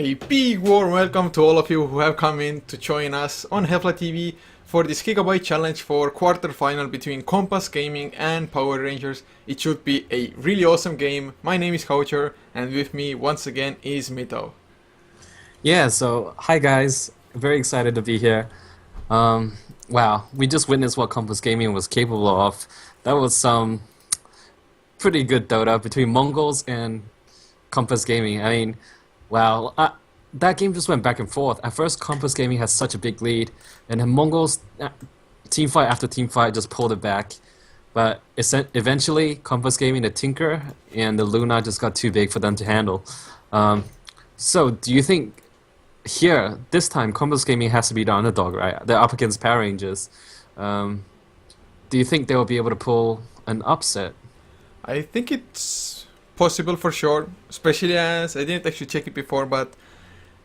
A big warm welcome to all of you who have come in to join us on Heflatv for this Gigabyte challenge for quarterfinal between Compass Gaming and Power Rangers. It should be a really awesome game. My name is Coucher and with me once again is Mito. Yeah, so hi guys, very excited to be here. Wow, we just witnessed what Compass Gaming was capable of. That was some pretty good Dota between Mongols and Compass Gaming. I mean, wow, that game just went back and forth. At first, Compass Gaming has such a big lead, and then Mongols, team fight after team fight, just pulled it back. But eventually, Compass Gaming, the Tinker, and the Luna just got too big for them to handle. So, do you think here, this time, Compass Gaming has to be the underdog, right? They're up against Power Rangers. Do you think they'll be able to pull an upset? I think it's possible for sure, especially as I didn't actually check it before, but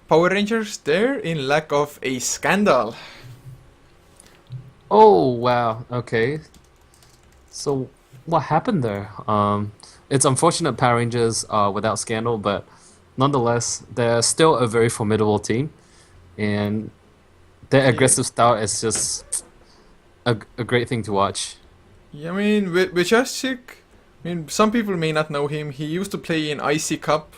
Power Rangers, they're in lack of a scandal. Oh, wow, okay. So, what happened there? It's unfortunate Power Rangers are without scandal, but nonetheless, they're still a very formidable team, and their aggressive style is just a great thing to watch. Yeah, I mean, Vijashik, some people may not know him. He used to play in IC Cup,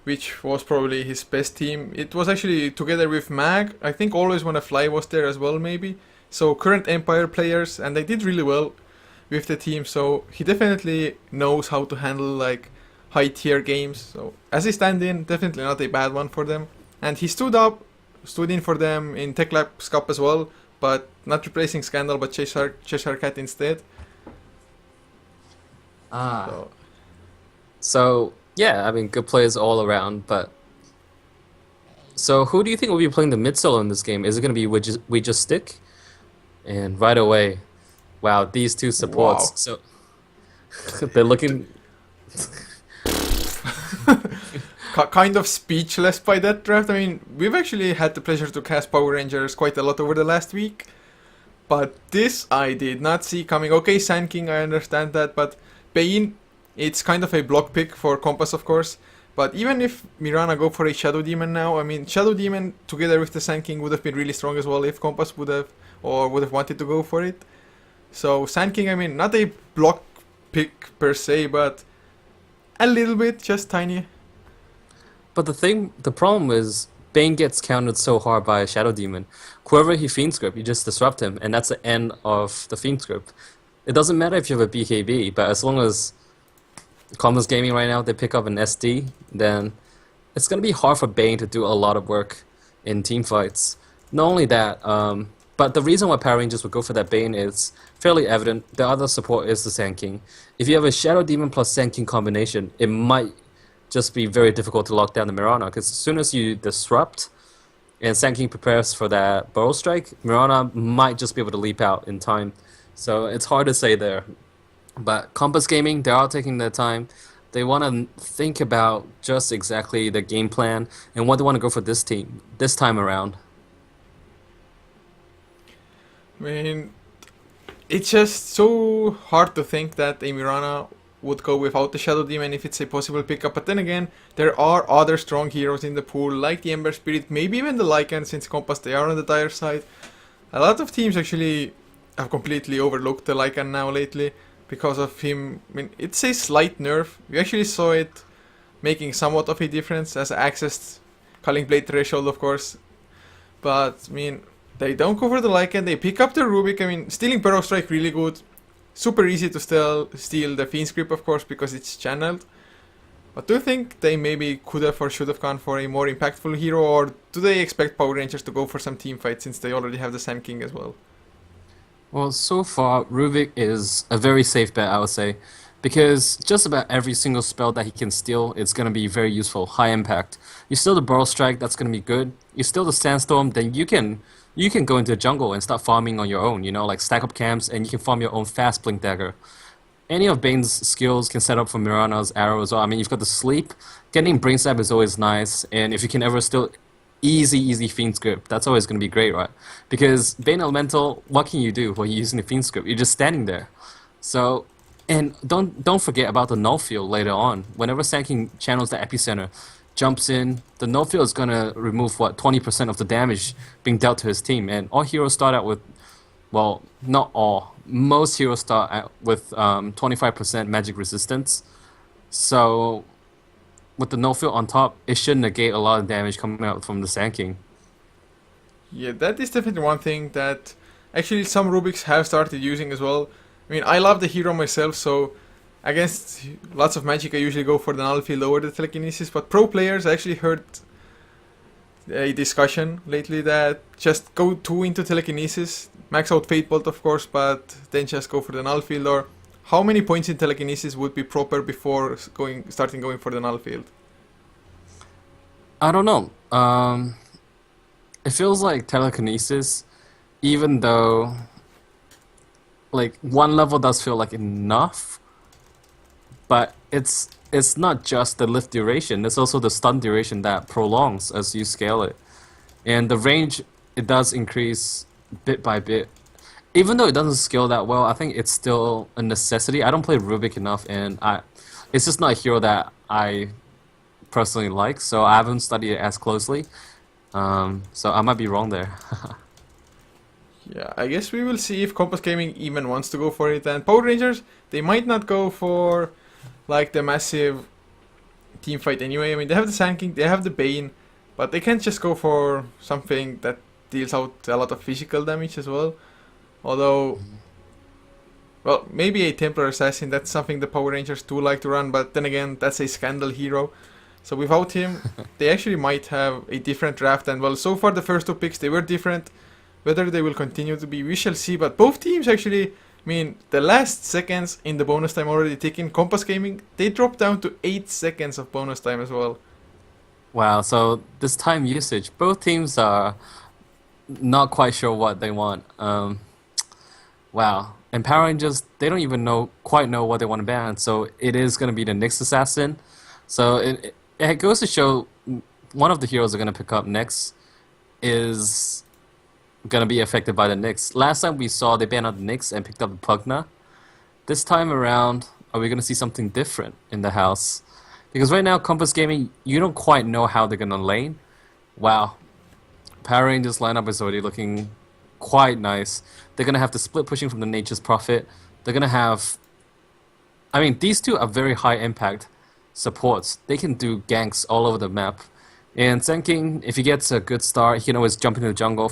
which was probably his best team. It was actually together with Mag. I think Always Wanna Fly was there as well, maybe. So current Empire players, and they did really well with the team. So he definitely knows how to handle like high tier games. So as a stand-in, definitely not a bad one for them. And he stood in for them in Tech Labs Cup as well, but not replacing Scandal, but Cheshire Cat instead. So yeah, I mean, good players all around, but so who do you think will be playing the mid solo in this game? Is it going to be We Just Stick? And right away, wow, these two supports. Wow. So they're looking kind of speechless by that draft. I mean, we've actually had the pleasure to cast Power Rangers quite a lot over the last week, but this I did not see coming. Okay, Sand King, I understand that, but Bane, it's kind of a block pick for Compass, of course. But even if Mirana go for a Shadow Demon now, I mean, Shadow Demon together with the Sand King would have been really strong as well if Compass would have wanted to go for it. So Sand King, I mean, not a block pick per se, but a little bit, just tiny. But the problem is Bane gets countered so hard by a Shadow Demon. Whoever he Fiend Script, you just disrupt him, and that's the end of the Fiend Script. It doesn't matter if you have a BKB, but as long as Compass Gaming right now, they pick up an SD, then it's going to be hard for Bane to do a lot of work in team fights. Not only that, but the reason why Power Rangers would go for that Bane is fairly evident. The other support is the Sand King. If you have a Shadow Demon plus Sand King combination, it might just be very difficult to lock down the Mirana, because as soon as you disrupt and Sand King prepares for that Burrow Strike, Mirana might just be able to leap out in time. So it's hard to say there. But Compass Gaming, they are taking their time. They want to think about just exactly the game plan and what they want to go for this time around. I mean, it's just so hard to think that a Mirana would go without the Shadow Demon if it's a possible pickup. But then again, there are other strong heroes in the pool, like the Ember Spirit, maybe even the Lycan, since Compass, they are on the dire side. A lot of teams actually have completely overlooked the Lycan now lately because of him. I mean, it's a slight nerf. We actually saw it making somewhat of a difference as accessed Culling Blade Threshold, of course. But, I mean, they don't go for the Lycan, they pick up the Rubik. I mean, stealing Burrow Strike, really good. Super easy to steal the Fiend Script, of course, because it's channeled. But do you think they maybe could have or should have gone for a more impactful hero, or do they expect Power Rangers to go for some team fight since they already have the Sand King as well? Well, so far, Ruvik is a very safe bet, I would say, because just about every single spell that he can steal is going to be very useful, high impact. You steal the Burrow Strike, that's going to be good. You steal the Sandstorm, then you can go into the jungle and start farming on your own, you know, like stack up camps, and you can farm your own fast Blink Dagger. Any of Bane's skills can set up for Mirana's arrow as well. I mean, you've got the sleep. Getting Brain Stab is always nice, and if you can ever still easy Fiend Script, that's always going to be great, right? Because Bane Elemental, what can you do while you're using the Fiend Script? You're just standing there. So, and don't forget about the null field later on. Whenever Sand King channels the epicenter, jumps in, the no field is gonna remove what 20% of the damage being dealt to his team, and all heroes start out with, well, not all, most heroes start out with 25% magic resistance. So with the no field on top, it should negate a lot of damage coming out from the Sand King. Yeah, that is definitely one thing that actually some Rubiks have started using as well. I mean, I love the hero myself, so against lots of magic I usually go for the null field over the telekinesis, but pro players, I actually heard a discussion lately that just go 2 into telekinesis, max out Fate Bolt of course, but then just go for the null field. Or how many points in telekinesis would be proper before starting going for the null field? I don't know. It feels like telekinesis, even though like one level does feel like enough, but it's not just the lift duration, it's also the stun duration that prolongs as you scale it. And the range, it does increase bit by bit. Even though it doesn't scale that well, I think it's still a necessity. I don't play Rubik enough, and it's just not a hero that I personally like, so I haven't studied it as closely. So I might be wrong there. Yeah, I guess we will see if Compass Gaming even wants to go for it. And Power Rangers, they might not go for like the massive team fight anyway. I mean, they have the Sand King, they have the Bane, but they can't just go for something that deals out a lot of physical damage as well. Although, well, maybe a Templar Assassin, that's something the Power Rangers do like to run, but then again, that's a Scandal hero. So without him, they actually might have a different draft. And well, so far the first 2 picks, they were different. Whether they will continue to be, we shall see. But both teams actually, I mean, the last seconds in the bonus time already ticking. Compass Gaming, they dropped down to 8 seconds of bonus time as well. Wow, so this time usage, both teams are not quite sure what they want. Wow, and Power Rangers, they don't even quite know what they want to ban. So it is going to be the Nyx Assassin. So it goes to show one of the heroes they're going to pick up next is going to be affected by the Nyx. Last time we saw they banned out the Nyx and picked up the Pugna. This time around, are we going to see something different in the house? Because right now, Compass Gaming, you don't quite know how they're going to lane. Wow. Power Rangers lineup is already looking quite nice. They're going to have the split pushing from the Nature's Prophet. They're going to have... I mean, these two are very high impact supports. They can do ganks all over the map. And Sand King, if he gets a good start, he can always jump into the jungle,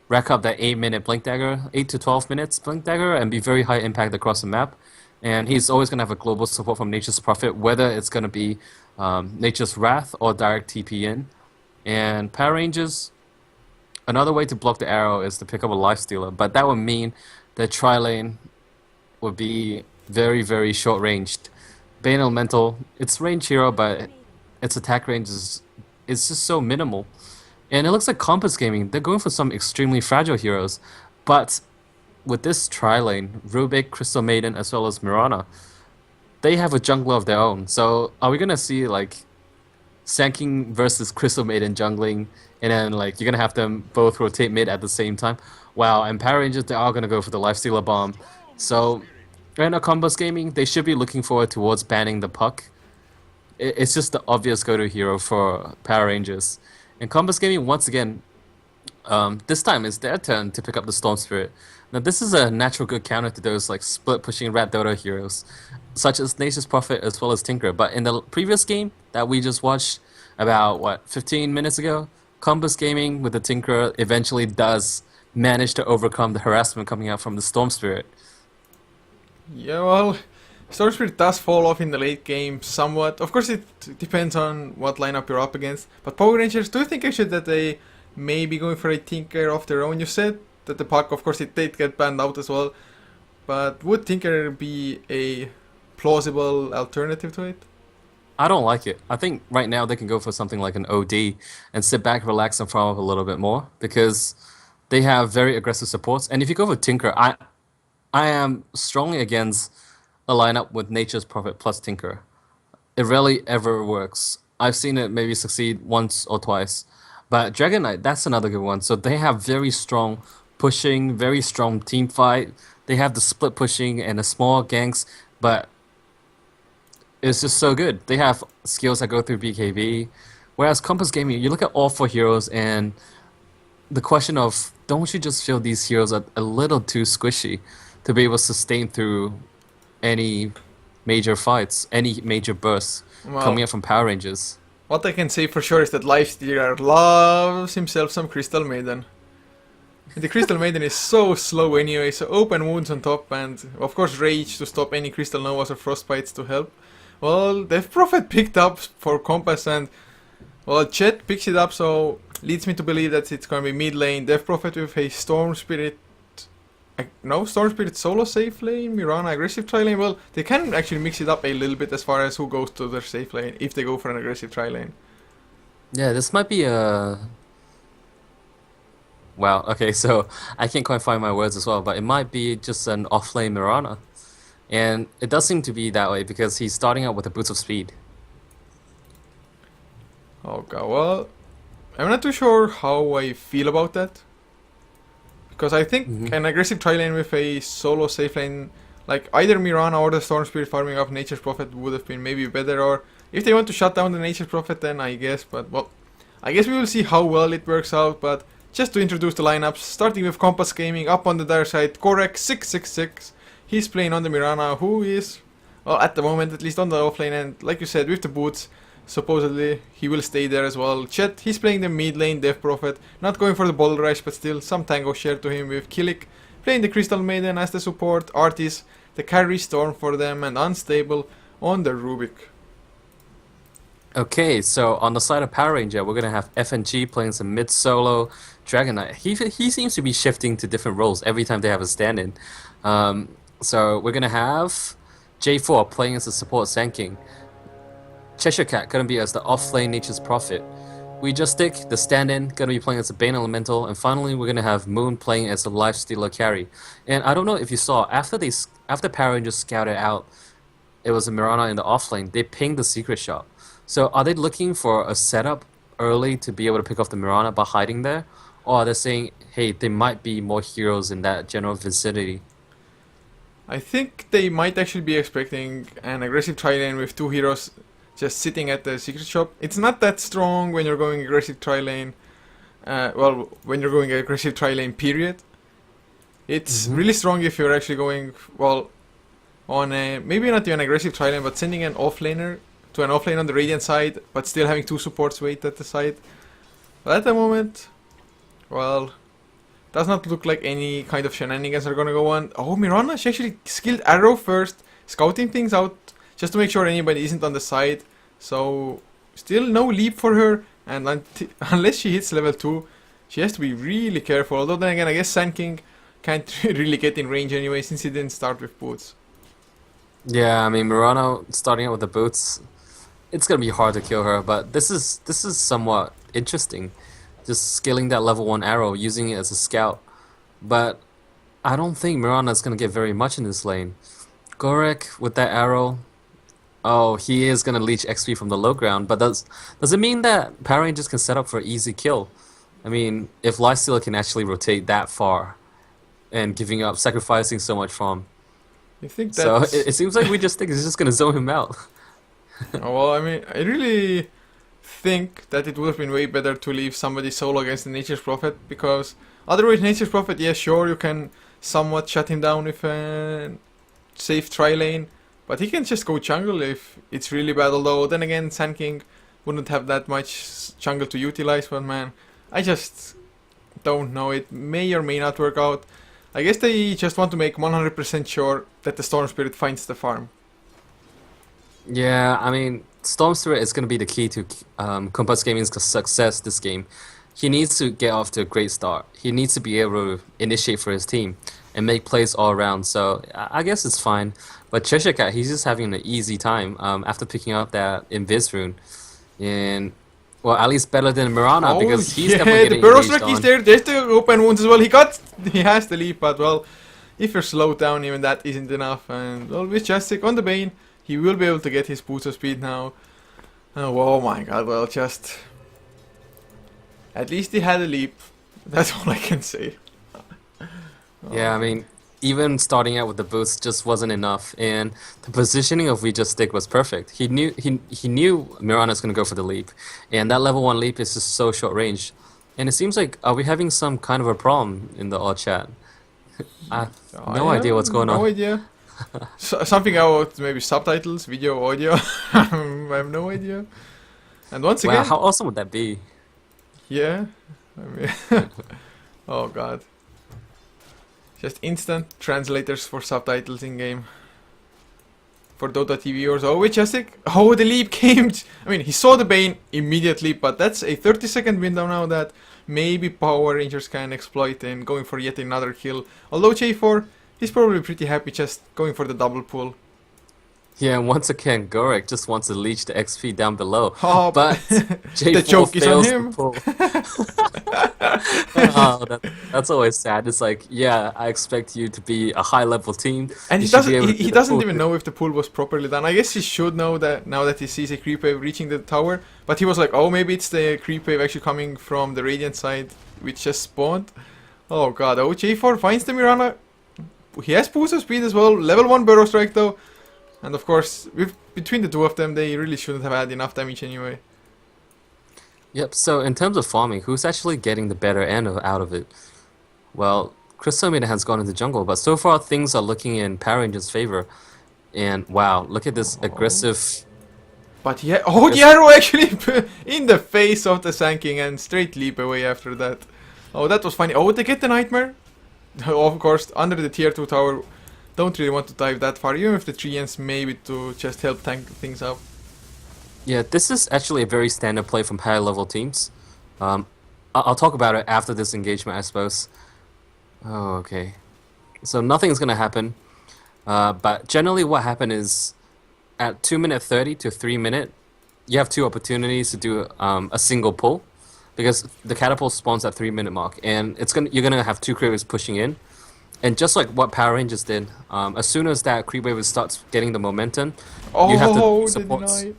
rack up that 8-minute Blink Dagger, 8 to 12 minutes Blink Dagger, and be very high impact across the map. And he's always going to have a global support from Nature's Prophet, whether it's going to be Nature's Wrath or direct TP in. And Power Rangers, another way to block the arrow is to pick up a Life Stealer, but that would mean that Tri-Lane would be very, very short-ranged. Bane Elemental, it's range hero, but its attack range is just so minimal. And it looks like Compass Gaming, they're going for some extremely fragile heroes, but with this tri-lane, Rubik, Crystal Maiden, as well as Mirana, they have a jungler of their own. So are we gonna see like Sand King versus Crystal Maiden jungling, and then like you're gonna have them both rotate mid at the same time? Wow, and Power Rangers, they are gonna go for the Lifestealer Bomb. So right now, Compass Gaming, they should be looking forward towards banning the Puck. It's just the obvious go-to hero for Power Rangers. And Compass Gaming, once again, this time it's their turn to pick up the Storm Spirit. Now this is a natural good counter to those like split-pushing Rat Dota heroes, such as Nature's Prophet as well as Tinker. But in the previous game that we just watched about, 15 minutes ago, Compass Gaming with the Tinker eventually does manage to overcome the harassment coming out from the Storm Spirit. Yeah, well, Storm Spirit does fall off in the late game somewhat. Of course, it depends on what lineup you're up against. But Power Rangers, do you think actually that they may be going for a Tinker of their own? You said that the Puck, of course, it did get banned out as well. But would Tinker be a plausible alternative to it? I don't like it. I think right now they can go for something like an OD and sit back, relax, and farm up a little bit more because they have very aggressive supports. And if you go for Tinker, I am strongly against a lineup with Nature's Prophet plus Tinker. It rarely ever works. I've seen it maybe succeed once or twice. But Dragon Knight, that's another good one. So they have very strong pushing, very strong team fight. They have the split pushing and the small ganks, but It's just so good. They have skills that go through BKB. Whereas Compass Gaming, you look at all four heroes and the question of don't you just feel these heroes are a little too squishy to be able to sustain through any major fights, any major bursts Well, coming up from Power Rangers. what I can say for sure is that Lifestealer loves himself some Crystal Maiden. The Crystal Maiden is so slow anyway, so open wounds on top and of course Rage to stop any Crystal Novas or Frostbites to help. Well, Death Prophet picked up for Compass and well, Chet picks it up, so leads me to believe that it's gonna be mid lane. Death Prophet with a Storm Spirit. No, Storm Spirit solo safe lane, Mirana aggressive tri lane. Well, they can actually mix it up a little bit as far as who goes to their safe lane if they go for an aggressive tri lane. Yeah, this might be a... Wow, okay, so I can't quite find my words as well, but it might be just an off-lane Mirana. And it does seem to be that way because he's starting out with the Boots of Speed. Okay, well, I'm not too sure how I feel about that. Because I think an aggressive tri lane with a solo safe lane, like either Mirana or the Storm Spirit farming up Nature's Prophet would have been maybe better. Or if they want to shut down the Nature's Prophet, then I guess. But well, I guess we will see how well it works out. But just to introduce the lineups, starting with Compass Gaming up on the dire side, Korek 666. He's playing on the Mirana, who is, well, at the moment at least on the offlane, and like you said, with the boots. Supposedly, he will stay there as well. Chet, he's playing the mid lane, Death Prophet. Not going for the Ball Rush, but still some tango share to him with Kilik. Playing the Crystal Maiden as the support. Artis, the carry Storm for them, and Unstable on the Rubik. Okay, so on the side of Power Ranger, we're gonna have FNG playing some mid solo Dragon Knight. He seems to be shifting to different roles every time they have a stand-in. So we're gonna have J4 playing as a support Sand King. Cheshire Cat gonna be as the off-lane Nature's Prophet. We just stick the stand-in gonna be playing as a Bane Elemental, and finally we're gonna have Moon playing as a Lifestealer carry. And I don't know if you saw after Power Rangers scouted out, it was a Mirana in the off-lane. They pinged the secret shop. So are they looking for a setup early to be able to pick off the Mirana by hiding there, or are they saying, hey, there might be more heroes in that general vicinity? I think they might actually be expecting an aggressive tri lane with two heroes just sitting at the secret shop. It's not that strong when you're going aggressive tri lane. Well, when you're going aggressive tri lane, period. It's really strong if you're actually going, well, on a, maybe not even aggressive tri lane, but sending an offlaner to an offlane on the Radiant side, but still having two supports wait at the side. But at the moment, well, does not look like any kind of shenanigans are gonna go on. Oh, Mirana, she actually skilled Arrow first, scouting things out, just to make sure anybody isn't on the side. So, still no leap for her, and unless she hits level 2, she has to be really careful. Although then again, I guess Sand King can't really get in range anyway, since he didn't start with boots. Yeah, I mean Mirana starting out with the boots, it's gonna be hard to kill her, but this is somewhat interesting. Just skilling that level 1 arrow, using it as a scout. But I don't think Mirana is gonna get very much in this lane. Gorek with that arrow, oh, he is gonna leech XP from the low ground, but does it mean that Power Rangers can set up for easy kill? I mean, if Lifestealer can actually rotate that far and giving up, sacrificing so much from. You think So that's... it seems like we just think it's just gonna zone him out. Oh, well, I mean, I really think that it would have been way better to leave somebody solo against the Nature's Prophet, because otherwise Nature's Prophet, yeah, sure, you can somewhat shut him down with a safe tri lane, but he can just go jungle if it's really bad. Although then again, Sand King wouldn't have that much jungle to utilize. But man, I just don't know. It may or may not work out. I guess they just want to make 100% sure that the Storm Spirit finds the farm. Yeah, I mean, Storm Spirit is going to be the key to Compass Gaming's success this game. He needs to get off to a great start. He needs to be able to initiate for his team and make plays all around. So I guess it's fine. But Cheshire Cat, he's just having an easy time after picking up that Invis rune. And, well, at least better than Mirana, because he's definitely the getting Burrow engaged Strike is on. there. There's the open wounds as well. He has the leap, but well, if you're slowed down, even that isn't enough. And well, with Jastic on the Bane, he will be able to get his boost of speed now. Oh my god, well, just... At least he had a leap. That's all I can say. Yeah, I mean, even starting out with the boost just wasn't enough, and the positioning of We Just Stick was perfect. He knew Mirana's gonna go for the leap, and that level 1 leap is just so short range. And it seems like, are we having some kind of a problem in the all chat? I have no I idea what's have going no on. idea. Something about maybe subtitles, video, audio. I have no idea. And once Wow, again, how awesome would that be? yeah. I mean, oh god. Just instant translators for subtitles in game. For Dota TV viewers. Oh, wait, Justic. Oh, the leap came. I mean, he saw the Bane immediately, but that's a 30-second window now that maybe Power Rangers can exploit and going for yet another kill. Although J4, he's probably pretty happy just going for the double pull. Yeah, and once again, Gorek just wants to leech the XP down below, Oh, but the J4 joke is on fails him. to pull. Oh, that's always sad. It's like, yeah, I expect you to be a high-level team. And You he should be doesn't. able to He do the doesn't pull even through. know if the pull was properly done. I guess he should know that now that he sees a creep wave reaching the tower. But he was like, oh, maybe it's the creep wave actually coming from the Radiant side, which just spawned. Oh god. Oh, J4 finds the Mirana. He has booster speed as well. Level 1 Burrow Strike though. And of course, between the two of them, they really shouldn't have had enough damage anyway. Yep, so in terms of farming, who's actually getting the better end out of it? Well, Crystalmina has gone into jungle, but so far things are looking in Power Rangers' favor. And wow, look at this aggressive... But yeah, oh, the arrow actually in the face of the Sanking and straight leap away after that. Oh, that was funny. Oh, they get the Nightmare. Of course, under the tier 2 tower. Don't really want to dive that far, even if the 3Ns maybe to just help tank things up. Yeah, this is actually a very standard play from higher level teams. I'll talk about it after this engagement, I suppose. Oh, okay. So nothing's gonna happen. But generally what happened is at 2 minute 30 to 3 minute, you have two opportunities to do a single pull. Because the catapult spawns at 3 minute mark, and you're gonna have two creep waves pushing in. And just like what Power Rangers did, as soon as that creep wave starts getting the momentum, you have Oh, to the support. deny.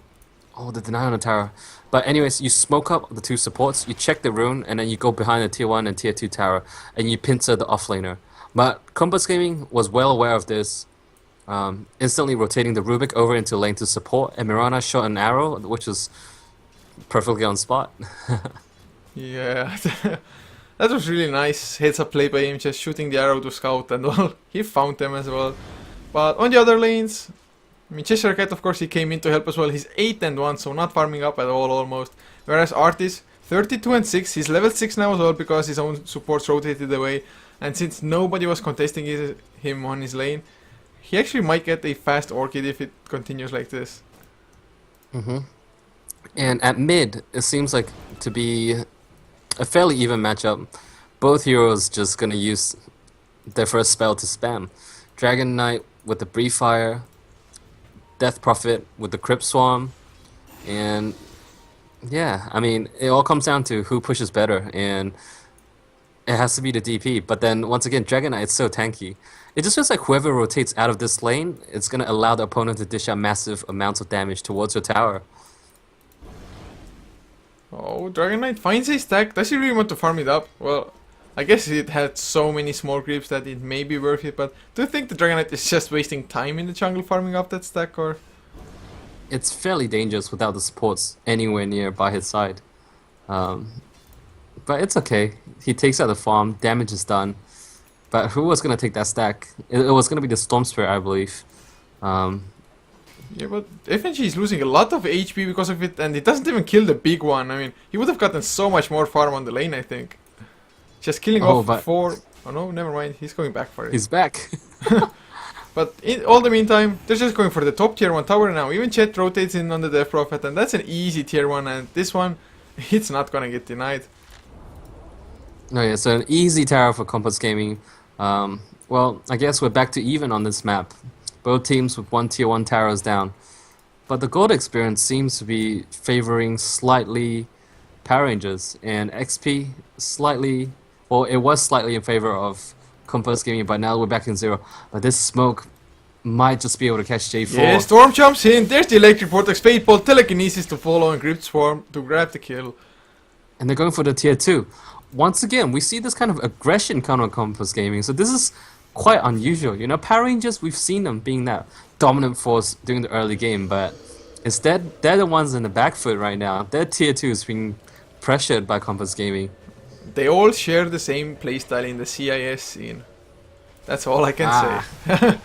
Oh, the deny on the tower. But anyways, you smoke up the two supports, you check the rune, and then you go behind the tier 1 and tier 2 tower, and you pincer the offlaner. But Compass Gaming was well aware of this, instantly rotating the Rubik over into lane to support, and Mirana shot an arrow, which was perfectly on spot. Yeah, that was really nice heads up play by him, just shooting the arrow to scout, and well, he found them as well. But on the other lanes, I mean, Cheshire Cat, of course, he came in to help as well. He's 8 and 1, so not farming up at all almost. Whereas Artis, 32 and 6, he's level 6 now as well because his own supports rotated away. And since nobody was contesting him on his lane, he actually might get a fast Orchid if it continues like this. And at mid, it seems like to be a fairly even matchup. Both heroes just gonna use their first spell to spam. Dragon Knight with the Brief Fire, Death Prophet with the Crypt Swarm, and yeah, I mean, it all comes down to who pushes better, and it has to be the DP. But then, once again, Dragon Knight is so tanky. It just feels like whoever rotates out of this lane, it's gonna allow the opponent to dish out massive amounts of damage towards your tower. Oh, Dragon Knight finds a stack. Does he really want to farm it up? Well, I guess it had so many small creeps that it may be worth it, but do you think the Dragon Knight is just wasting time in the jungle farming up that stack, or...? It's fairly dangerous without the supports anywhere near by his side. But it's okay. He takes out the farm, damage is done. But who was going to take that stack? It was going to be the Storm Spirit, I believe. Yeah, but FNG is losing a lot of HP because of it, and it doesn't even kill the big one. I mean, he would have gotten so much more farm on the lane, I think. Just killing off 4... Oh no, never mind, he's going back for it. He's back. But in all the meantime, they're just going for the top tier 1 tower now. Even Chet rotates in on the Death Prophet, and that's an easy tier 1, and this one, it's not gonna get denied. Oh yeah, so an easy tower for Compass Gaming. Well, I guess we're back to even on this map. Both teams with one tier 1 towers down. But the gold experience seems to be favoring slightly Power Rangers, and XP slightly, well, it was slightly in favor of Compass Gaming, but now we're back in 0. But this smoke might just be able to catch J4. Yeah, Storm jumps in, there's the Electric Vortex, Fate Ball, Telekinesis to follow, and Crypt Swarm to grab the kill. And they're going for the tier 2. Once again, we see this kind of aggression count on Compass Gaming. So this is quite unusual. You know, Power Rangers, we've seen them being that dominant force during the early game, but instead, they're the ones in the back foot right now. Their tier 2 is being pressured by Compass Gaming. They all share the same playstyle in the CIS scene. That's all I can Ah. say.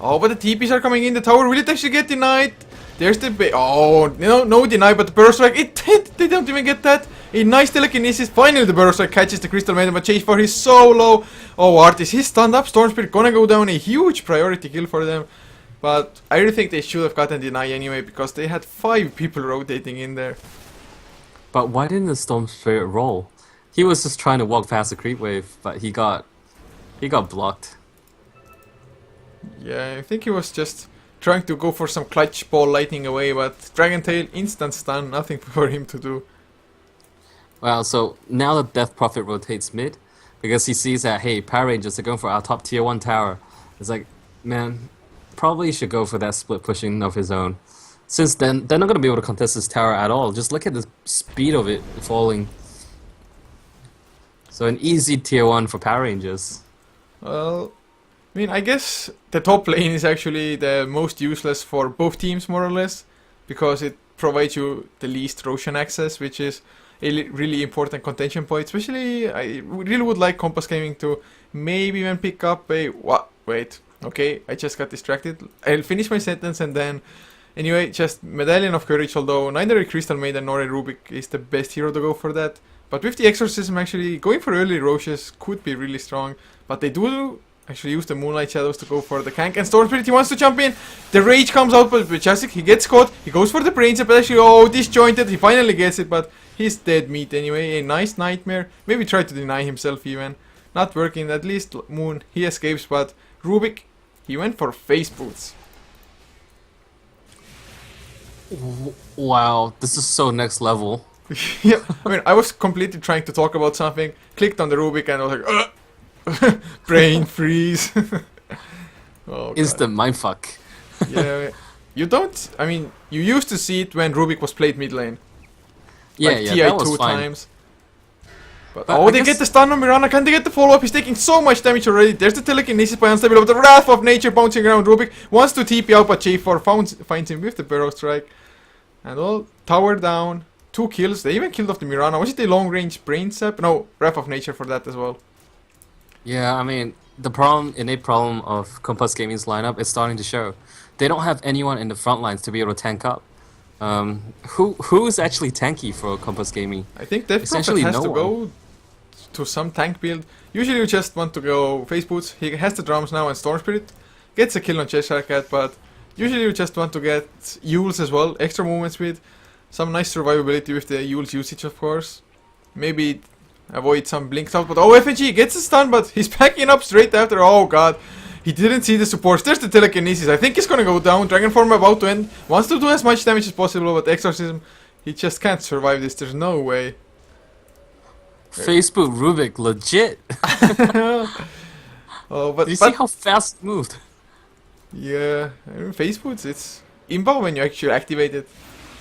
Oh, but the TPs are coming in. The tower, will it actually get denied? There's the oh, no deny, but the burrow strike, it hit. They don't even get that. A nice telekinesis. Finally, the burrow strike catches the crystal maiden, but Chase for he's so low. Oh, Artis, he's stunned up. Storm Spirit gonna go down. A huge priority kill for them. But I really think they should have gotten deny anyway, because they had 5 people rotating in there. But why didn't the Storm Spirit roll? He was just trying to walk past the creep wave, but he got blocked. Yeah, I think he was just trying to go for some clutch ball lightning away, but Dragon Tail instant stun, nothing for him to do. Well, so now the Death Prophet rotates mid, because he sees that, hey, Power Rangers are going for our top tier 1 tower. It's like, man, probably should go for that split pushing of his own. Since then, they're not going to be able to contest this tower at all. Just look at the speed of it falling. So an easy tier 1 for Power Rangers. Well, I mean, I guess the top lane is actually the most useless for both teams, more or less, because it provides you the least Roshan access, which is a really important contention point. Especially, I really would like Compass Gaming to maybe even pick up a... What? Wait. Okay, I just got distracted. I'll finish my sentence and then... Anyway, just Medallion of Courage, although neither a Crystal Maiden nor a Rubik is the best hero to go for that. But with the Exorcism, actually, going for early Roches could be really strong. But they do actually use the Moonlight Shadows to go for the Kank. And Storm Spirit, he wants to jump in. The Rage comes out, but Jasik, he gets caught. He goes for the Brain Set, but actually, oh, disjointed. He finally gets it, but he's dead meat anyway. A nice Nightmare. Maybe try to deny himself even. Not working. At least Moon, he escapes, but Rubik, he went for Face Boots. Wow, this is so next level. Yeah, I mean, I was completely trying to talk about something, clicked on the Rubik and I was like, brain freeze. Oh, Instant mindfuck. Yeah, you don't, I mean, you used to see it when Rubik was played mid lane. Yeah, Like yeah, TI that was 2 fine. times. But But oh, I they guess- get the stun on Mirana. Can they get the follow-up? He's taking so much damage already. There's the telekinesis by Unstable, but the Wrath of Nature bouncing around. Rubik wants to TP out, but J4 finds him with the Burrow Strike. And all, tower down. 2 kills. They even killed off the Mirana. Was it a long-range Brain Sap? No, Wrath of Nature for that as well. Yeah, I mean, the innate problem of Compass Gaming's lineup is starting to show. They don't have anyone in the front lines to be able to tank up. Who's actually tanky for Compass Gaming? I think Death Prophet Essentially has no to one. go to some tank build. Usually you just want to go Face Boots. He has the drums now and Storm Spirit. Gets a kill on Cheshire Cat, but usually you just want to get Yules as well. Extra movement speed. Some nice survivability with the Yules usage, of course. Maybe avoid some blinks out, but oh, FNG gets a stun, but he's backing up straight after. Oh god, he didn't see the supports. There's the telekinesis. I think he's gonna go down. Dragon Form about to end. Wants to do as much damage as possible, but Exorcism, he just can't survive this. There's no way. Facebook Rubik, legit. Oh, but, Do you see how fast it moved? yeah, I mean, Face Boots, it's imba when you actually activate it.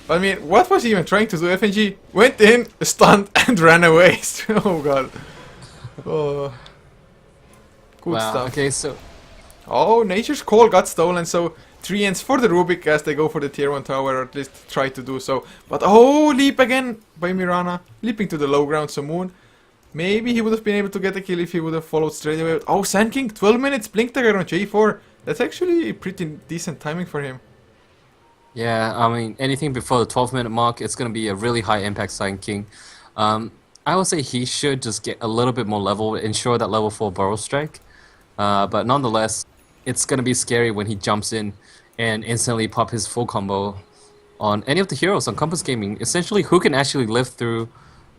But I mean, what was he even trying to do? FNG went in, stunned, and ran away. Oh god. Oh. Good Wow, stuff. okay, so Oh, Nature's Call got stolen, so 3 ends for the Rubik as they go for the tier 1 tower, or at least try to do so. But oh, leap again by Mirana, leaping to the low ground, so Moon. Maybe he would have been able to get a kill if he would have followed straight away. Oh, Sand King, 12 minutes, Blink Dagger on J4. That's actually pretty decent timing for him. yeah, I mean, anything before the 12-minute mark, it's going to be a really high impact Sign King. I would say he should just get a little bit more level, ensure that level 4 Burrow Strike. But nonetheless, it's going to be scary when he jumps in and instantly pop his full combo on any of the heroes on Compass Gaming. Essentially, who can actually live through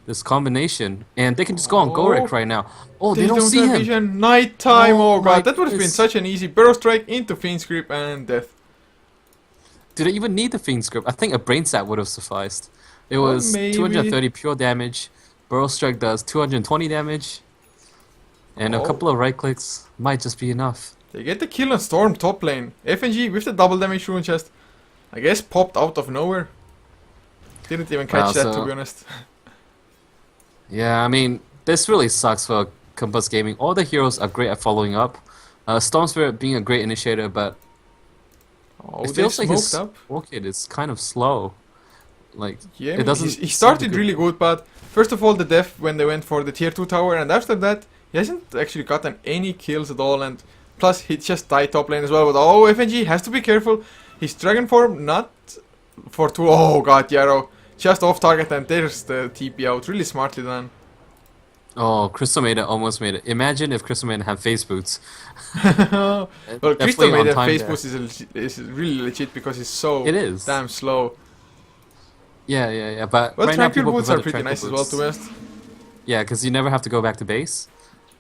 this combination? And they can just go on Gorek right now. Oh, they don't see have him. vision. Nighttime, Oh oh my god, that would have been goodness. such an easy Burrow Strike into Fiend's Grip and death. Do they even need the Fiend Script? I think a Brain Sat would have sufficed. It Well, was maybe. 230 pure damage. Burrow Strike does 220 damage. And a Oh. couple of right clicks might just be enough. They get the kill on Storm top lane. FNG with the double damage rune just, I guess, popped out of nowhere. Didn't even catch Wow, that, to so- be honest. Yeah, I mean, this really sucks for Compass Gaming. All the heroes are great at following up. Storm Spirit being a great initiator, but Oh, it they feels like smoked his up. orchid is kind of slow. Like Yeah, I it mean, doesn't he seem to started go really through. good, but first of all, the death when they went for the tier 2 tower, and after that, he hasn't actually gotten any kills at all, and plus, he just died top lane as well. But oh, FNG has to be careful. His Dragon Form, not for 2. Oh god, Yarrow. Just off target, and there's the TP out. Really smartly done. Oh, Crystal Maiden almost made it. Imagine if Crystal Maiden had face boots. Well, Crystal Definitely on Maiden time face there. boost is really legit because he's so It is. damn slow. Yeah, yeah, yeah. But Well, right now Tranquil people boots prefer are the pretty Tranquil nice as well, to be boots. honest. Yeah, because you never have to go back to base.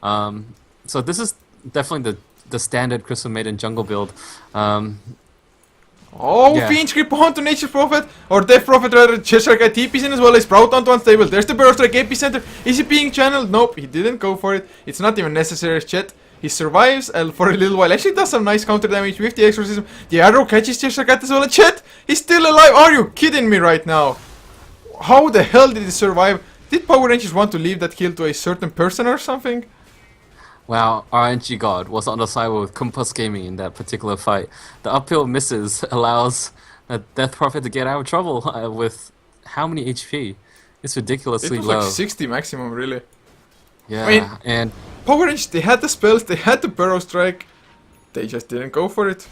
So this is definitely the standard Crystal Maiden jungle build. Um, Oh, yeah. Fiend Grip onto Nature Prophet, or Death Prophet rather, Cheshire Guy TP's in as well, he Sprout onto unstable. There's the Burrow Strike Epicenter. Is he being channeled? Nope, he didn't go for it. It's not even necessary, chat. He survives for a little while. Actually does some nice counter damage with the Exorcism. The arrow catches Cheshire Cat as well. And chat, he's still alive. Are you kidding me right now? How the hell did he survive? Did Power Rangers want to leave that kill to a certain person or something? Wow, RNG God was on the side with Compass Gaming in that particular fight. The uphill misses allows a Death Prophet to get out of trouble with how many HP? It's It ridiculously was like low. 60 maximum, really. Yeah, I mean, and Power Rangers, they had the spells, they had the Burrow Strike. They just didn't go for it.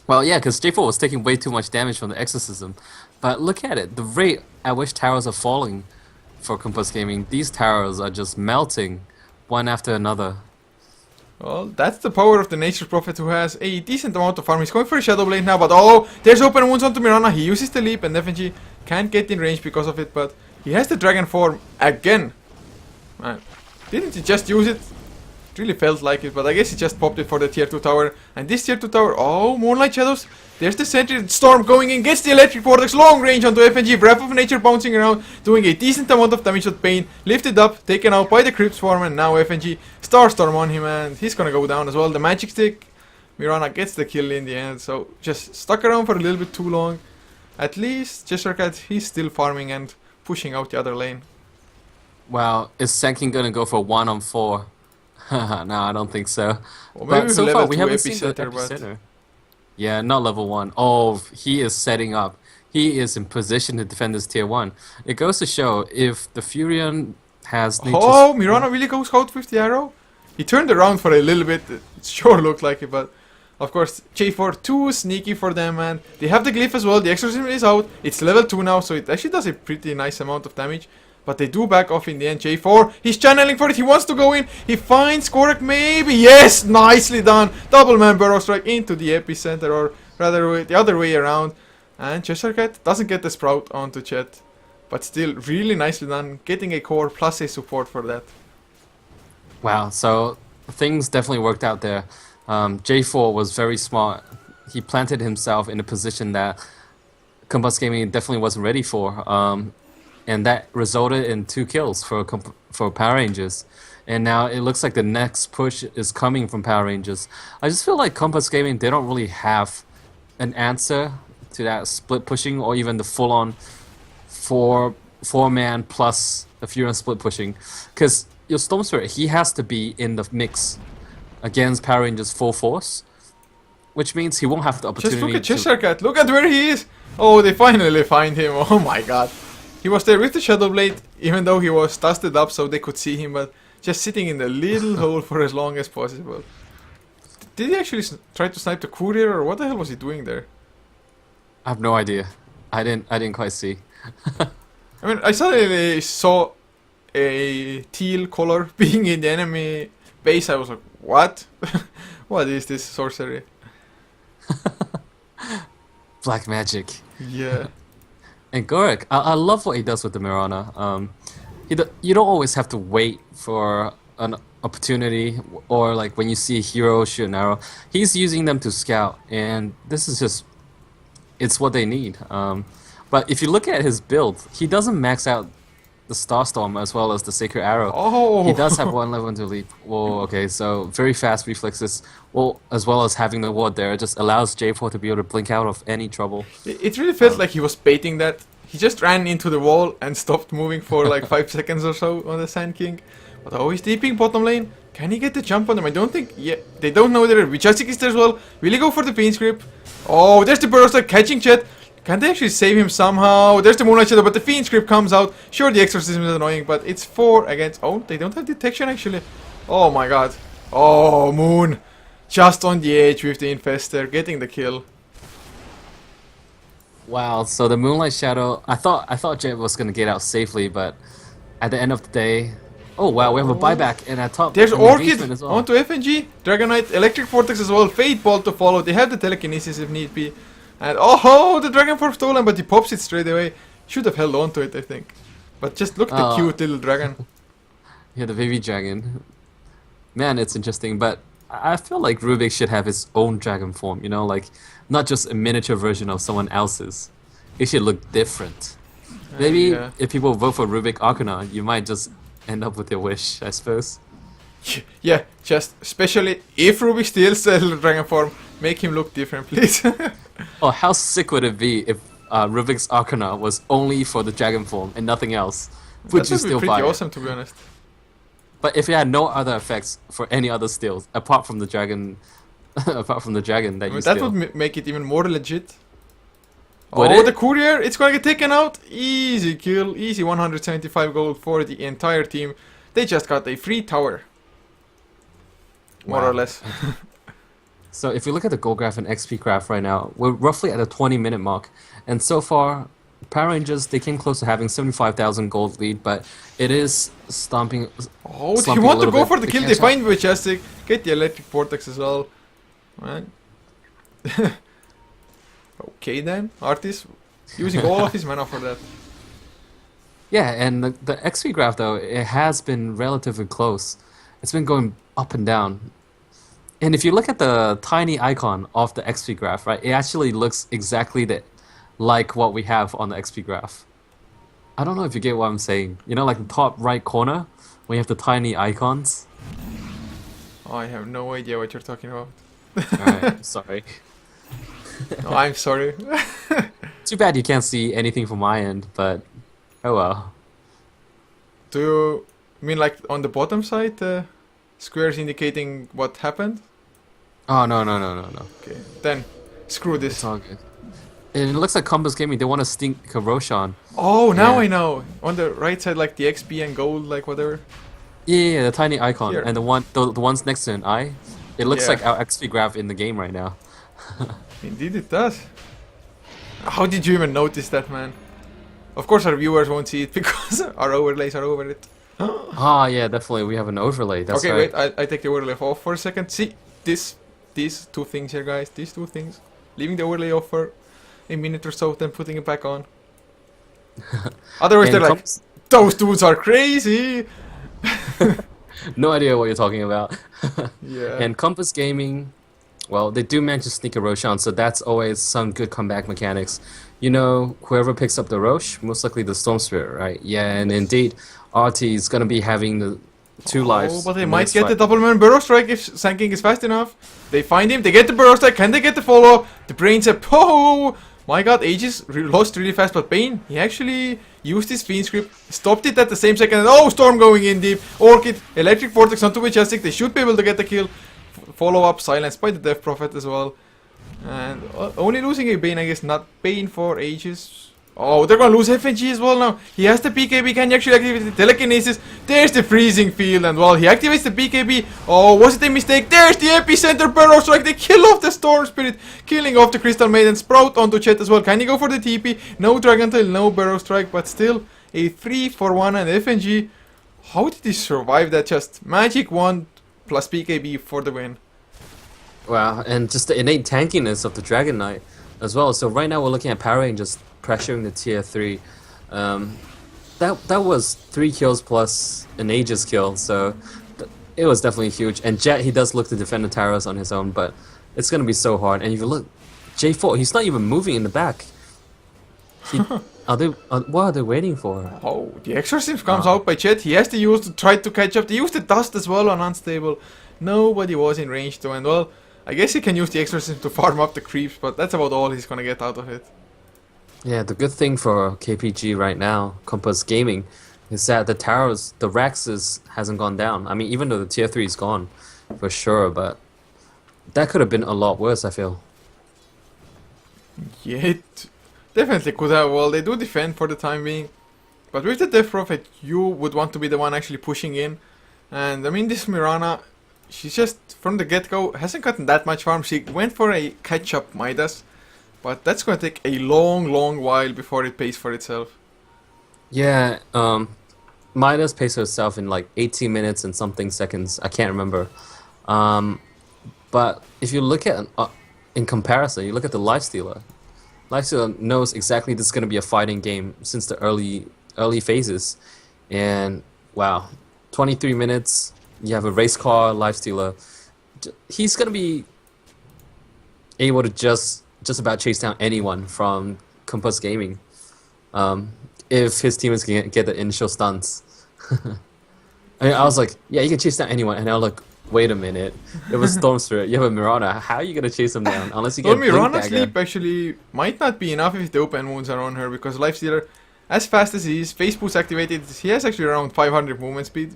well, yeah, because J4 was taking way too much damage from the Exorcism. But look at it, the rate at which towers are falling for Compass Gaming. These towers are just melting one after another. Well, that's the power of the Nature Prophet, who has a decent amount of farm. He's going for a Shadow Blade now, but oh, there's open wounds onto Mirana. He uses the leap, and FNG can't get in range because of it, but he has the Dragon Form again. Man, didn't he just use it? It really felt like it, but I guess he just popped it for the tier 2 tower. And this tier 2 tower, oh, Moonlight Shadows. There's the Sentry Storm going in, gets the Electric Vortex, long range onto FNG, Breath of Nature bouncing around, doing a decent amount of damage with Pain, lifted up, taken out by the Crypt Swarm, and now FNG Starstorm on him, and he's gonna go down as well. The Magic Stick, Mirana gets the kill in the end, so just stuck around for a little bit too long. At least Cheshire Cat, he's still farming and pushing out the other lane. Wow, is Senkin gonna go for 1-on-4? No, I don't think so. Or maybe But with so level far, we 2 haven't seen the Epicenter, but epicenter. Yeah, not level 1. Oh, he is setting up. He is in position to defend this tier 1. It goes to show if the Furion has nature's... oh, Mirana really goes out with the arrow? He turned around for a little bit, it sure looked like it, but of course, J4 too sneaky for them, and they have the glyph as well. The Exorcism is out, it's level 2 now, so it actually does a pretty nice amount of damage. But they do back off in the end. J4, he's channeling for it, he wants to go in, he finds Korek maybe, yes, nicely done. Double man Burrow Strike into the epicenter, or rather the other way around. And Cheshire Cat doesn't get the Sprout onto Chet. But still, really nicely done, getting a core plus a support for that. Wow, so things definitely worked out there. J4 was very smart. He planted himself in a position that Compass Gaming definitely wasn't ready for. And that resulted in 2 kills for Power Rangers. And now it looks like the next push is coming from Power Rangers. I just feel like Compass Gaming, they don't really have an answer to that split pushing or even the full-on four-man plus the Furion split pushing. Because your Storm Spirit, he has to be in the mix against Power Rangers full force, which means he won't have the opportunity Just look at to... Cheshire Cat, look at where he is! Oh, they finally find him, oh my god. He was there with the Shadow Blade, even though he was dusted up so they could see him, but just sitting in the little hole for as long as possible. Did he actually try to snipe the courier, or what the hell was he doing there? I have no idea. I didn't quite see. I mean, I suddenly saw a teal color being in the enemy base. I was like, what? What is this sorcery? Black magic. Yeah. And Gorek, I love what he does with the Mirana. You don't always have to wait for an opportunity or like when you see a hero shoot an arrow. He's using them to scout, and this is just, it's what they need. But if you look at his build, he doesn't max out the Starstorm as well as the Sacred Arrow. Oh! He does have one level to leap. Whoa, okay, so very fast reflexes. Well, as well as having the ward there, it just allows J4 to be able to blink out of any trouble. It really felt like he was baiting that. He just ran into the wall and stopped moving for like 5 seconds or so on the Sand King. But oh, he's deeping bottom lane. Can he get the jump on them? I don't think. Yeah, they don't know there. Majestic is there as well. Will he go for the Fiend Script? Oh, there's the burst catching Chet. Can they actually save him somehow? There's the Moonlight Shadow, but the Fiend Script comes out. Sure, the Exorcism is annoying, but it's 4 against... Oh, they don't have detection actually. Oh my god. Oh, Moon. Just on the edge with the Infester, getting the kill. Wow, so the Moonlight Shadow, I thought Jet was gonna get out safely, but at the end of the day, oh wow, we have a buyback and at top. There's an Orchid engagement as well. onto FNG, Dragon Knight, Electric Vortex as well, Fate Ball to follow. They have the telekinesis if need be. And oh, the Dragon Form stolen, but he pops it straight away. Should have held on to it, I think. But just look at the cute little dragon. Yeah, the baby dragon. Man, it's interesting, but I feel like Rubik should have his own dragon form, you know, like not just a miniature version of someone else's. It should look different. Maybe Yeah. if people vote for Rubik Arcana, you might just end up with your wish, I suppose. Yeah, just especially if Ruby steals the little dragon form, make him look different, please. Oh, how sick would it be if Rubik's Arcana was only for the dragon form and nothing else? Would That you would be still pretty buy it? awesome, to be honest. But if it had no other effects for any other steals apart from the dragon, apart from the dragon that I you mean, that steal, would make it even more legit. Would Oh, it? the courier! It's gonna get taken out! Easy kill, easy 175 gold for the entire team. They just got a free tower. More Wow. or less. So if you look at the gold graph and XP graph right now, we're roughly at the 20-minute mark, and so far, Power Rangers they came close to having 75,000 gold lead, but it is stomping. Oh, they slumping a want to little go bit. for the They kill. can't They stop. find Majestic, get the Electric Vortex as well. Right. Okay then, Artis using all of his mana for that. Yeah, and the XP graph though it has been relatively close. It's been going up and down. And if you look at the tiny icon of the XP graph, right, it actually looks exactly like what we have on the XP graph. I don't know if you get what I'm saying. You know, like the top right corner, when you have the tiny icons. I have no idea what you're talking about. Alright, sorry. No, I'm sorry. Too bad you can't see anything from my end, but oh well. Do you mean like on the bottom side, squares indicating what happened? Oh, no. Okay, then screw It's this. all good. And it looks like Compass Gaming, they want to stink a Roshan. Oh, now Yeah. I know. On the right side, like the XP and gold, like whatever. Yeah, the tiny icon. Here. And the ones next to an eye. It looks Yeah. like our XP graph in the game right now. Indeed, it does. How did you even notice that, man? Of course, our viewers won't see it because our overlays are over it. Ah, yeah, definitely. We have an overlay. That's Okay, right. wait. I take the overlay off for a second. See these two things here, guys. These two things. Leaving the overlay off for a minute or so, then putting it back on. Otherwise, And they're like, Compass- those dudes are crazy. no idea what you're talking about. Yeah. And Compass Gaming, well, they do manage to sneak a Roshan, so that's always some good comeback mechanics. You know, whoever picks up the Rosh, most likely the Storm Spirit, right? Yeah, and indeed, RT is gonna be having the 2 lives. Oh, but they in the might next get the fight. double man burrow strike if Sanking is fast enough. They find him, they get the burrow strike, can they get the follow up? The brain said, oh my god, Aegis lost really fast, but Bane, he actually used his Fiend Script, stopped it at the same second, and oh, Storm going in deep. Orchid, Electric Vortex onto Majestic, they should be able to get the kill. Follow up, silenced by the Death Prophet as well. And only losing a Bane, I guess, not Bane for Aegis. Oh, they're gonna lose FNG as well now. He has the BKB, can he actually activate the telekinesis? There's the freezing field, and while he activates the BKB, oh, was it a mistake? There's the epicenter burrow strike, they kill off the Storm Spirit, killing off the Crystal Maiden, Sprout onto Chet as well. Can he go for the TP? No Dragon Tail, no burrow strike, but still a 3-for-1 and FNG. How did he survive that? Just magic wand plus BKB for the win. Wow, and just the innate tankiness of the Dragon Knight as well. So right now we're looking at Power Rangers pressuring the tier 3. That was 3 kills plus an Aegis kill, so it was definitely huge. And Jet, he does look to defend the towers on his own, but it's gonna be so hard. And if you look, J4, he's not even moving in the back. What are they waiting for? Oh, the Exorcism comes out by Chet. He has to use to try to catch up. They used the dust as well on Unstable. Nobody was in range though, and well, I guess he can use the Exorcism to farm up the creeps, but that's about all he's gonna get out of it. Yeah, the good thing for KPG right now, Compass Gaming, is that the towers, the Rexes hasn't gone down. I mean, even though the tier 3 is gone, for sure, but that could have been a lot worse, I feel. Yeah, it definitely could have. Well, they do defend for the time being. But with the Death Prophet, you would want to be the one actually pushing in. And I mean, this Mirana, she's just, from the get-go, hasn't gotten that much farm. She went for a catch-up Midas. But that's going to take a long while before it pays for itself. Yeah, Midas pays herself in like 18 minutes and something seconds. I can't remember. But if you look at, in comparison, you look at the Lifestealer. Lifestealer knows exactly this is going to be a fighting game since the early phases. And wow, 23 minutes, you have a race car, Lifestealer. He's going to be able to just about chase down anyone from Compass Gaming. If his teammates can get the initial stunts. I mean, I was like, yeah, you can chase down anyone. And I was like, wait a minute. It was Storm Spirit. You have a Mirana. How are you going to chase him down? Unless you get Blink Mirana Dagger. sleep actually might not be enough if the open wounds are on her. Because Lifestealer, as fast as he is, Face Boost activated, he has actually around 500 movement speed.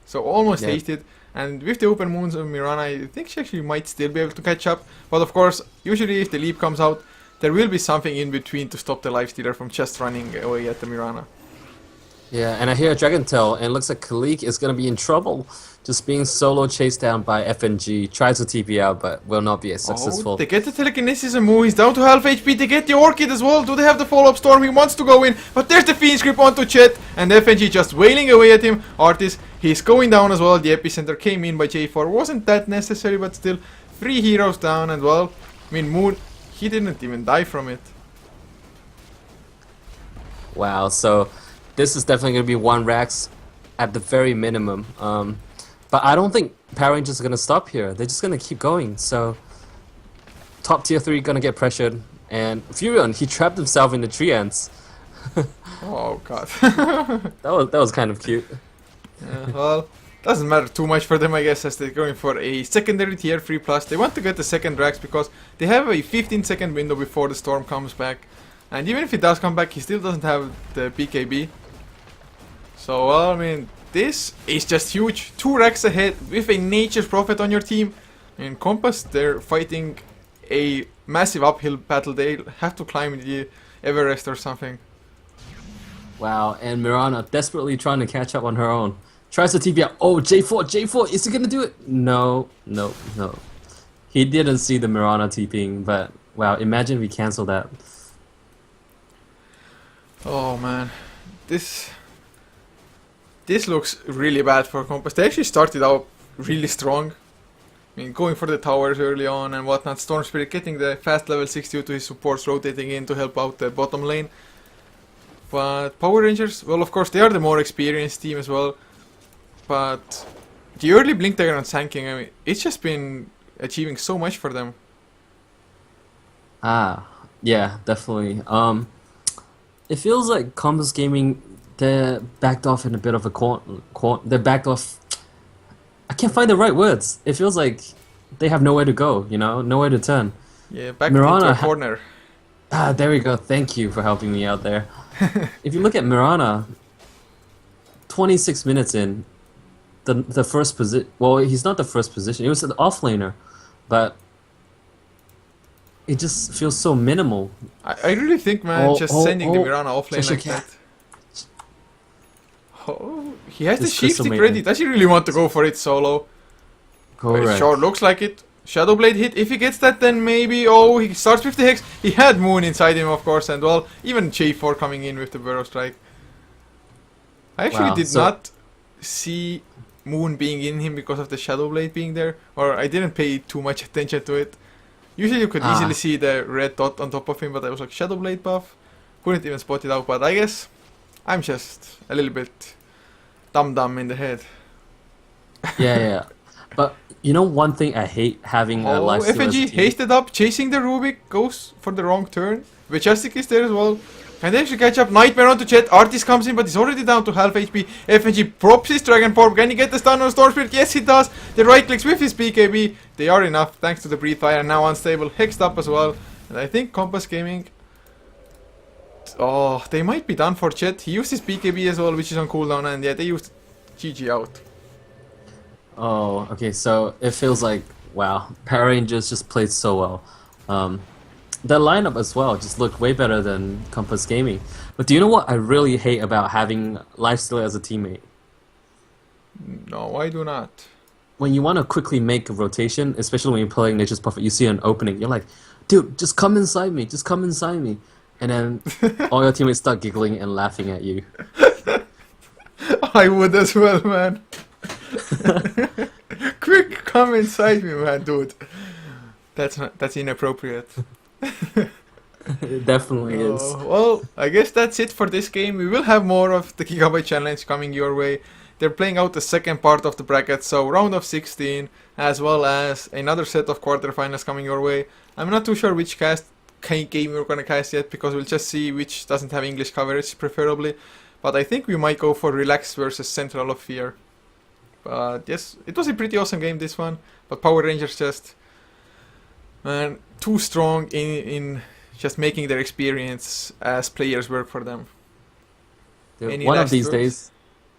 So almost hasted. And with the open wounds of Mirana, I think she actually might still be able to catch up. But of course, usually if the leap comes out, there will be something in between to stop the Lifestealer from just running away at the Mirana. Yeah, and I hear a Dragon Tail, and it looks like Khalik is going to be in trouble. Just being solo chased down by FNG. Tries to TP out, but will not be as successful. Oh, they get the telekinesis and move. He's down to half HP. They get the Orchid as well. Do they have the follow-up Storm? He wants to go in, but there's the Fiend's Grip onto Chet, and FNG just wailing away at him. Artis, he's going down as well. The epicenter came in by J4. Wasn't that necessary, but still, 3 heroes down, and well, I mean, Moon, he didn't even die from it. Wow, so this is definitely going to be 1 Rax at the very minimum. But I don't think Power Rangers are going to stop here. They're just going to keep going. So top tier 3 going to get pressured. And Furion, he trapped himself in the tree ants. Oh god. That was kind of cute. Yeah, well, doesn't matter too much for them, I guess, as they're going for a secondary tier 3 plus. They want to get the second Drax because they have a 15-second window before the Storm comes back. And even if he does come back, he still doesn't have the BKB. So, well, I mean, this is just huge. 2 racks ahead with a Nature's Prophet on your team. In Compass, they're fighting a massive uphill battle. They have to climb the Everest or something. Wow, and Mirana desperately trying to catch up on her own. Tries to TP out. Oh, J4, is he gonna do it? No. He didn't see the Mirana TPing, but wow, imagine we cancel that. Oh man, this looks really bad for Compass. They actually started out really strong. I mean, going for the towers early on and whatnot. Storm Spirit getting the fast level 62 to his supports, rotating in to help out the bottom lane. But Power Rangers, well, of course, they are the more experienced team as well. But the early Blink Dagger on Sanking, I mean, it's just been achieving so much for them. Ah, yeah, definitely. It feels like Compass Gaming, they're backed off in a bit of a they're backed off. I can't find the right words. It feels like they have nowhere to go, you know, nowhere to turn. Yeah, back into a corner. Ah, there we go. Thank you for helping me out there. If you look at Mirana, 26 minutes in, the first position. Well, he's not the first position. He was an offlaner, but it just feels so minimal. I really think, man, sending the Mirana offlane like that. Oh, he has the Sheep Stick ready. Does he really want to go for it solo? Correct. It sure looks like it. Shadow Blade hit. If he gets that, then maybe. Oh, he starts with the Hex. He had Moon inside him, of course, and well, even J4 coming in with the Burrow Strike. I actually did not see Moon being in him because of the Shadow Blade being there, or I didn't pay too much attention to it. Usually you could easily see the red dot on top of him, but I was like, Shadow Blade buff? Couldn't even spot it out, but I guess I'm just a little bit dumb in the head. Yeah. But you know one thing I hate having a Lifestealer FNG hasted up, chasing the Rubik, goes for the wrong turn. Majestic is there as well. Can they actually catch up? Nightmare onto Chet. Artis comes in, but he's already down to half HP. FNG props his Dragon Form. Can he get the stun on Storm Spirit? Yes, he does. The right clicks with his BKB. They are enough, thanks to the Breathe Fire. Now unstable, hexed up as well. And I think Compass Gaming Oh, they might be done for Jet. He used his BKB as well, which is on cooldown, and yeah, they used GG out. Oh, okay, so it feels like, wow, Power Rangers just played so well. Their lineup as well just looked way better than Compass Gaming. But do you know what I really hate about having Lifesteal as a teammate? No, I do not. When you want to quickly make a rotation, especially when you're playing Nature's Prophet, you see an opening, you're like, dude, just come inside me, just come inside me. And then all your teammates start giggling and laughing at you. I would as well, man. Quick, come inside me, man, dude. That's inappropriate. It definitely is. Well, I guess that's it for this game. We will have more of the Gigabyte challenge coming your way. They're playing out the second part of the bracket, so round of 16, as well as another set of quarterfinals coming your way. I'm not too sure which game we're gonna cast yet, because we'll just see which doesn't have English coverage, preferably. But I think we might go for Relax versus Central of Fear. But yes, it was a pretty awesome game, this one. But Power Rangers just, man, too strong in just making their experience as players work for them. Dude, one of these days,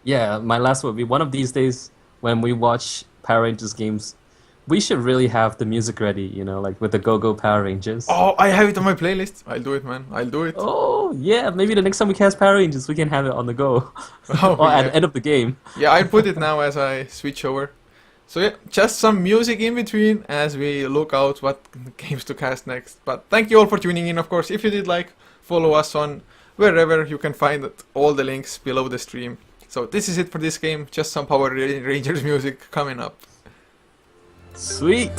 yeah, my last word would be one of these days when we watch Power Rangers games, we should really have the music ready, you know, like with the Go Go Power Rangers. Oh, I have it on my playlist. I'll do it, man. I'll do it. Oh, yeah, maybe the next time we cast Power Rangers, we can have it on the go. Oh, or yeah. at the end of the game. Yeah, I'll put it now as I switch over. So yeah, just some music in between as we look out what games to cast next. But thank you all for tuning in, of course. If you did like, follow us on wherever you can find it, all the links below the stream. So this is it for this game. Just some Power Rangers music coming up. Sweet!